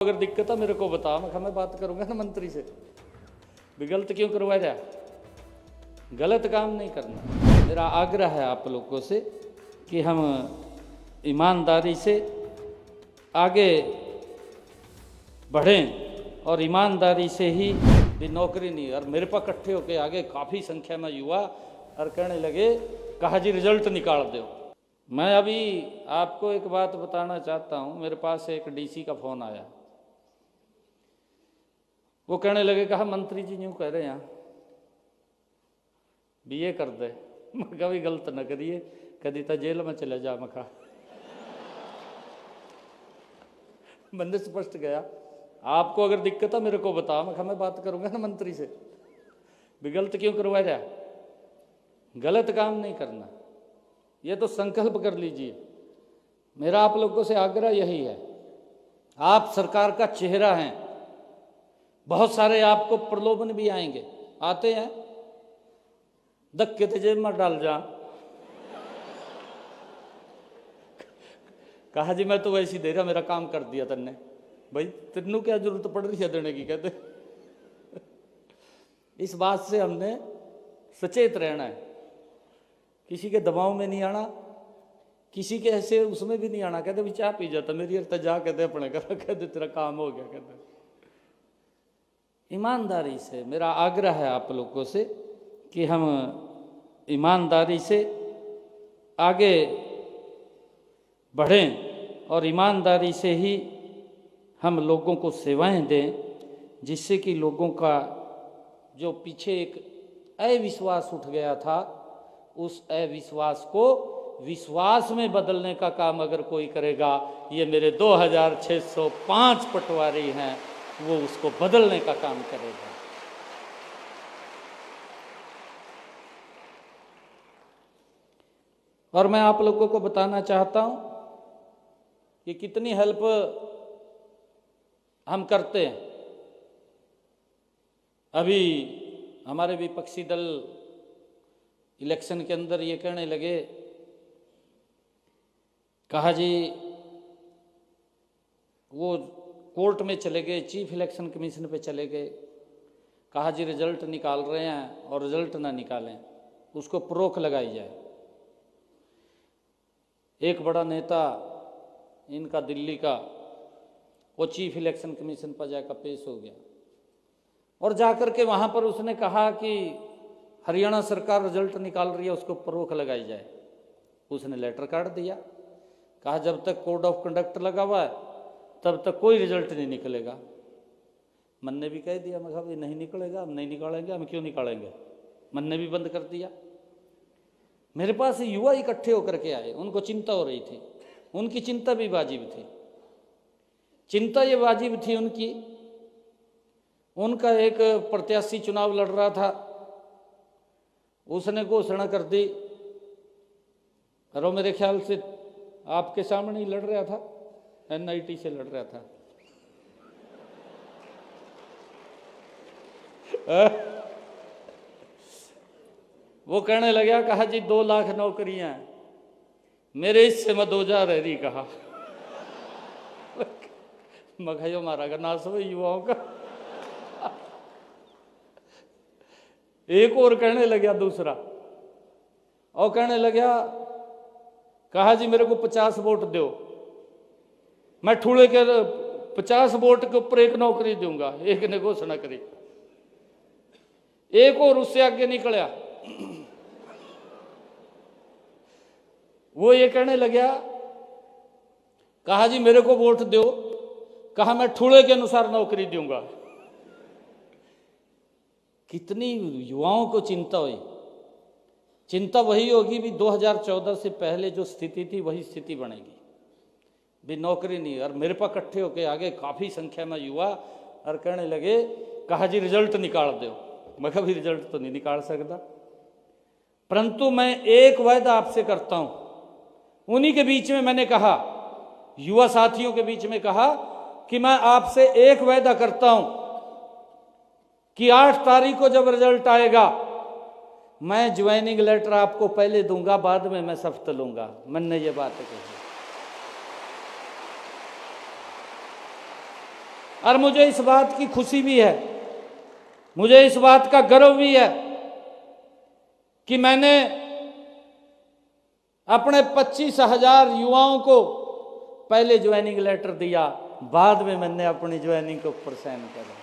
अगर दिक्कत है मेरे को बता, मैं बात करूंगा ना मंत्री से। भी गलत क्यों करवा रहा, गलत काम नहीं करना। मेरा आग्रह है आप लोगों से कि हम ईमानदारी से आगे बढ़ें और ईमानदारी से ही भी नौकरी नहीं। और मेरे पास इकट्ठे होके आगे काफ़ी संख्या में युवा और कहने लगे कहा जी रिजल्ट निकाल दो। मैं अभी आपको एक बात बताना चाहता हूँ। मेरे पास एक डीसी का फ़ोन आया, वो कहने लगे कहा मंत्री जी यूँ कह रहे हैं बीए कर दे। मैं कभी गलत न करिए, कभी तो जेल में चले जा। मैं बंदे स्पष्ट गया, आपको अगर दिक्कत है मेरे को बता, मैं बात करूंगा ना मंत्री से। भी गलत क्यों करवा रहा, गलत काम नहीं करना। ये तो संकल्प कर लीजिए। मेरा आप लोगों से आग्रह यही है, आप सरकार का चेहरा हैं। बहुत सारे आपको प्रलोभन भी आएंगे, आते हैं, धक्के तो जेब में डाल जा। कहा जी मैं तो वैसे ही दे रहा, मेरा काम कर दिया तन्ने। भाई तेनू क्या जरूरत पड़ रही है देने की, कहते। इस बात से हमने सचेत रहना है, किसी के दबाव में नहीं आना, किसी के ऐसे उसमें भी नहीं आना। कहते भी चाह पी जाता मेरी अर्तजा, कहते अपने घर, कहते तेरा काम हो गया। कहते ईमानदारी से मेरा आग्रह है आप लोगों से कि हम ईमानदारी से आगे बढ़ें और ईमानदारी से ही हम लोगों को सेवाएं दें, जिससे कि लोगों का जो पीछे एक अविश्वास उठ गया था, उस अविश्वास को विश्वास में बदलने का काम अगर कोई करेगा, ये मेरे 2605 पटवारी हैं, वो उसको बदलने का काम करेगा। और मैं आप लोगों को बताना चाहता हूं कि कितनी हेल्प हम करते हैं। अभी हमारे विपक्षी दल इलेक्शन के अंदर ये कहने लगे कहा जी वो कोर्ट में चले गए, चीफ इलेक्शन कमीशन पे चले गए, कहा जी रिजल्ट निकाल रहे हैं और रिजल्ट ना निकालें, उसको रोक लगाई जाए। एक बड़ा नेता इनका दिल्ली का, वो चीफ इलेक्शन कमीशन पर जाकर पेश हो गया और जाकर के वहाँ पर उसने कहा कि हरियाणा सरकार रिजल्ट निकाल रही है, उसको रोक लगाई जाए। उसने लेटर काट दिया, कहा जब तक कोड ऑफ कंडक्ट लगा हुआ है तब तक कोई रिजल्ट नहीं निकलेगा। मन ने भी कह दिया, मैं कहा नहीं निकलेगा, हम नहीं निकालेंगे। हम क्यों निकालेंगे? मन ने भी बंद कर दिया। मेरे पास युवा इकट्ठे होकर के आए, उनको चिंता हो रही थी, उनकी चिंता भी वाजिब थी। चिंता ये वाजिब थी उनकी, उनका एक प्रत्याशी चुनाव लड़ रहा था, उसने घोषणा कर दी, और मेरे ख्याल से आपके सामने ही लड़ रहा था, एनआईटी से लड़ रहा था। वो कहने लगा कहा जी 2 लाख नौकरियां मेरे हिस्से में 2000 रह रही। कहा मखाइयो मारा का नाश हो युवाओं का। एक और कहने लगा दूसरा, और कहने लगा कहा जी मेरे को 50 वोट दो, मैं ठूले के 50 वोट के ऊपर एक नौकरी दूंगा। एक ने घोषणा करी, एक और उससे आगे निकला, वो ये कहने लगा कहा जी मेरे को वोट दो, कहा मैं ठूले के अनुसार नौकरी दूंगा। कितनी युवाओं को चिंता हुई। चिंता वही होगी भी 2014 से पहले जो स्थिति थी वही स्थिति बनेगी, भी नौकरी नहीं। और मेरे पास इकट्ठे होके आगे काफ़ी संख्या में युवा और कहने लगे कहा जी रिजल्ट निकाल दो। मैं कभी रिजल्ट तो नहीं निकाल सकता, परंतु मैं एक वायदा आपसे करता हूं। उन्हीं के बीच में मैंने कहा, युवा साथियों के बीच में कहा कि मैं आपसे एक वायदा करता हूं कि 8 तारीख को जब रिजल्ट आएगा मैं ज्वाइनिंग लेटर आपको पहले दूंगा, बाद में मैं शपथ लूंगा। मैंने ये बात कही। और मुझे इस बात की खुशी भी है, मुझे इस बात का गर्व भी है कि मैंने अपने 25,000 युवाओं को पहले ज्वाइनिंग लेटर दिया, बाद में मैंने अपनी ज्वाइनिंग के ऊपर साइन करा।